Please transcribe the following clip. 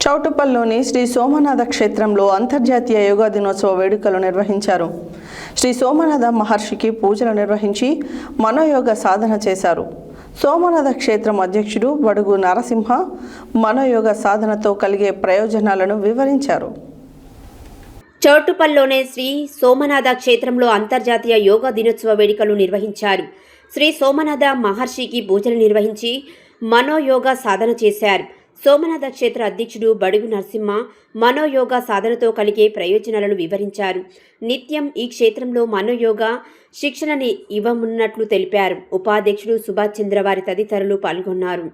చౌటుప్పల్లోని శ్రీ సోమనాథ క్షేత్రంలో అంతర్జాతీయ యోగా దినోత్సవ వేడుకలు నిర్వహించారు. శ్రీ సోమనాథ మహర్షికి పూజలు నిర్వహించి మనోయోగ సాధన చేశారు. సోమనాథ క్షేత్రం అధ్యక్షుడు బడుగు నరసింహ మనోయోగ సాధనతో కలిగే ప్రయోజనాలను వివరించారు. చౌటుప్పల్లోని శ్రీ సోమనాథ క్షేత్రంలో అంతర్జాతీయ యోగా దినోత్సవ వేడుకలు నిర్వహించారు. శ్రీ సోమనాథ మహర్షికి పూజలు నిర్వహించి మనోయోగ సాధన చేశారు. సోమనాథ క్షేత్ర అధ్యక్షుడు బడుగు నరసింహ మనోయోగ సాధనతో కలిగే ప్రయోజనాలను వివరించారు. నిత్యం ఈ క్షేత్రంలో మనోయోగ శిక్షణని ఇవ్వనున్నట్లు తెలిపారు. ఉపాధ్యక్షుడు సుభాష్ చంద్ర వారి తదితరులు పాల్గొన్నారు.